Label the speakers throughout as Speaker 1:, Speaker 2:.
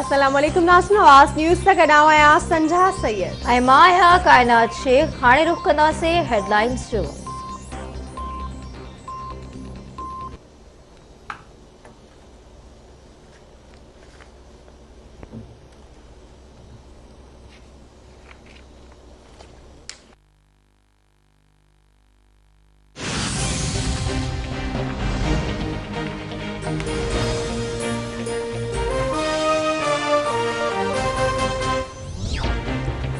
Speaker 1: अस्सलाम वालेकुम नाज़रीन, आवाज़ न्यूज़ तक अनावया संझा सैयद
Speaker 2: ऐं मां आहियां कायनात शेख। हाणे रुख कंदासीं हेडलाइंस जो।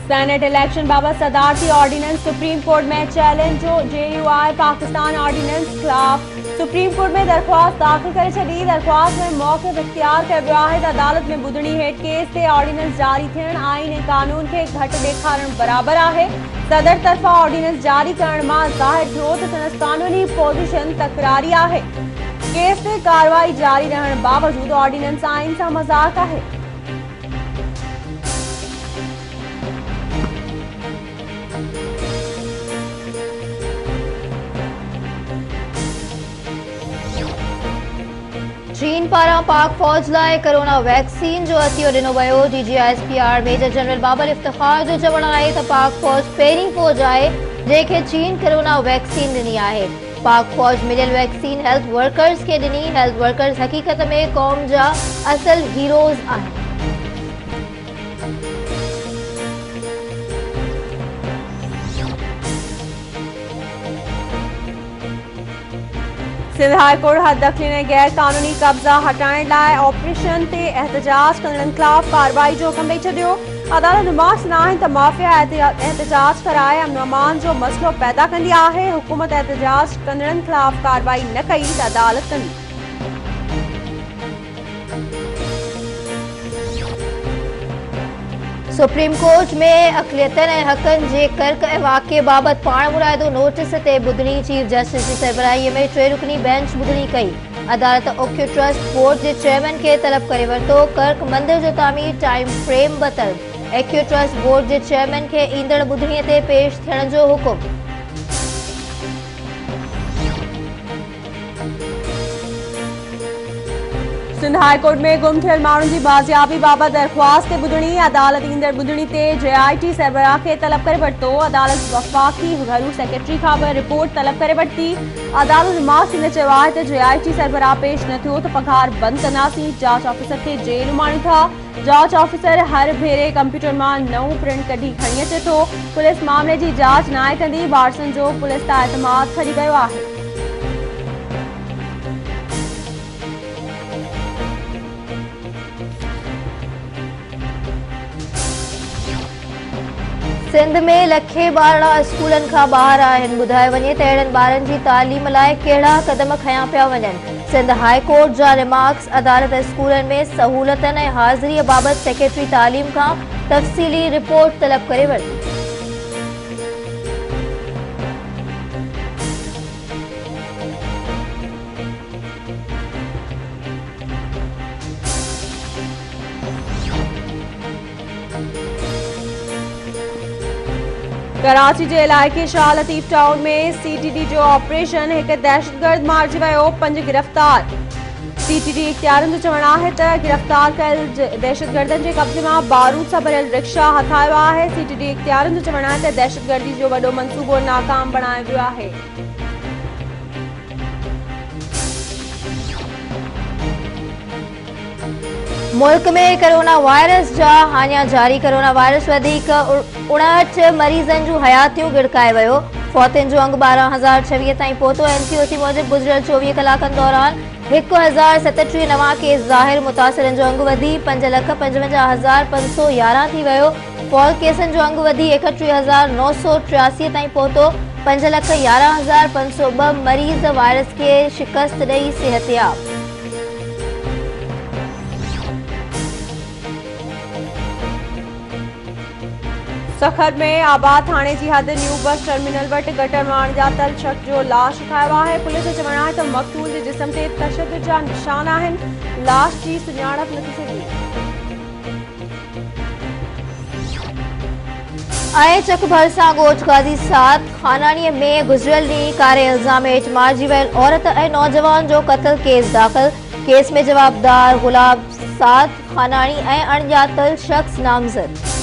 Speaker 1: सेनेट इलेक्शन बाबत सदारती ऑर्डिनेंस सुप्रीम कोर्ट में चैलेंज। JUI पाकिस्तान ऑर्डिनेंस खिलाफ सुप्रीम कोर्ट में दरख्वास्त दाखिल करे छॾी। दरख्वास्त में मौक़िफ़ इख्तियार कयो वियो आहे त अदालत में ॿुधणी हेठि केस ते ऑर्डिनेंस जारी थियण आईन ऐं कानून खे घटि ॾेखारण बराबरि आहे। सदर तरफ़ां ऑर्डिनेंस जारी करण मां ज़ाहिर थियो त संदसि कानूनी पोज़ीशन तकरारी आहे। केस ते कार्रवाई जारी रहण बावजूद ऑर्डिनेंस आईन सां मज़ाक़ आहे।
Speaker 2: चीन पारां पाक फौज लाइ कोरोना वैक्सीन जो अतियो ॾिनो वियो। DGISPR major general Babar Iftikhar जो चवणु आहे त पाक फौज पहिरीं फौज आहे जंहिंखे चीन कोरोना वैक्सीन ॾिनी आहे। पाक फौज मिलियल वैक्सीन हेल्थ वर्कर्स खे ॾिनी। हेल्थ वर्कर्स हक़ीक़त में क़ौम जा असल हीरोज़ आहिनि।
Speaker 1: सिंध हाई कोर्ट हद दख़ली ने गैर कानूनी कब्ज़ा हटाइण लाइ ऑपरेशन ते एहतजाज कंदड़नि ख़िलाफ़ कार्रवाई जो हुकुम ॾेई छॾियो। अदालत नुमाइश न आहिनि त माफ़िया एहतजाज कराए अमन अमान जो मसइलो पैदा कंदी आहे। हुकूमत एहतजाज कंदड़नि ख़िलाफ़ कार्रवाई न कई त अदालत कंदी।
Speaker 2: सुप्रीम कोर्ट में अक़लियतनि ऐं हक़नि जे कर्क ऐं वाक़े बाबति पाण मुराइदो नोटिस ते ॿुधणी। चीफ जस्टिस जी सरबराहीअ में 3 रुकनी बेंच ॿुधणी कई। अदालत ओखियो ट्रस्ट बोर्ड जे चेयरमैन खे तलब करे वरितो। कर्क मंदिर जो तामीर टाइम फ्रेम बि तलब। एक्यू ट्रस्ट बोर्ड जे चेयरमैन खे ईंदड़ ॿुधणीअ ते पेश थियण जो हुकुम।
Speaker 1: सिंध हाई कोर्ट में गुम थियल माण्हुनि जी बाज़ियाबी बाबति दरख्वास्त ते ॿुधणी। अदालत ईंदड़ ॿुधणी ते JIT सरबराह खे तलब करे वरितो। अदालत वफ़ाक़ी घरू सेक्रेटरी खां बि रिपोर्ट तलब करे वरिती। अदालत मासी ने चयो आहे त JIT सरबराह पेश न थियो त पघार बंदि कंदासीं। जांच ऑफिसर खे जेल उमाणियूं था। जांच ऑफिसर हर भेरे कंप्यूटर मां नओं प्रिंट कढी खणी अचे थो। पुलिस मामले जी जांच नाहे कंदी। वारसनि जो पुलिस तां एतमाद खरी वियो आहे।
Speaker 2: सिंध में लखे ॿारड़ा स्कूलनि खां ॿाहिरि आहिनि। ॿुधायो वञे त अहिड़नि ॿारनि जी तालीम लाइ कहिड़ा क़दम खयां पिया वञनि। सिंध हाई कोर्ट जा रिमार्क्स। अदालत स्कूलनि में सहूलतनि ऐं हाज़िरीअ बाबति सेक्रेटरी तालीम खां तफ़सीली रिपोर्ट तलब करे वरिती।
Speaker 1: कराची जे इलाइक़े शाह लतीफ़ टाउन में CTD जो ऑपरेशन एक दहशतगर्द मारिजी वियो। 5 गिरफ़्तार। CTD इख्तियारनि जो चवणु आहे त गिरफ़्तार कयल दहशतगर्दनि जे कब्ज़े मां बारूद सां भरियल रिक्शा हथायो आहे। CTD इख्तियारनि जो चवणु आहे त दहशतगर्दी जो वॾो मंसूबो नाकाम बणायो वियो आहे।
Speaker 2: मुल्क में कोरोना वायरस जा हानिया जारी। कोरोना वायरस वधीक 59 मरीज़नि जूं हयातियूं गिड़काए वियो। फौतियुनि जो अंग 12,026 ताईं पहुतो। NCOC मूजिब गुज़िरियल 24 कलाकनि दौरान 1037 नवां केस ज़ाहिर। मुतासिरनि जो अंग वधी 5,55,511 थी वियो। फॉल केसनि जो अंग वधी 31,983 ताईं पहुतो। 5,11,502 मरीज़ वायरस खे शिकस्त ॾेई सिहतयाब।
Speaker 1: सखर में आबाद थाने जी हद न्यू बस टर्मिनल वटि गटर मारण जा तल शख़्स जो लाश ठाहियो आहे। पुलिस जो चवणु आहे त मक़तूल जे जिस्म ते तशद्दुद जा निशान आहिनि। लाश जी सुञाणप न थी सघी।
Speaker 2: चक भरसा गोठ गाज़ी साद खानानी में गुजरियल ॾींहुं कारे इल्ज़ाम हेठि मारिजी वियल औरत ऐं नौजवान जो क़त्ल केस दाख़िल। केस में जवाबदार गुलाब साद खानानी ऐं अणॼातल शख्स नामज़द।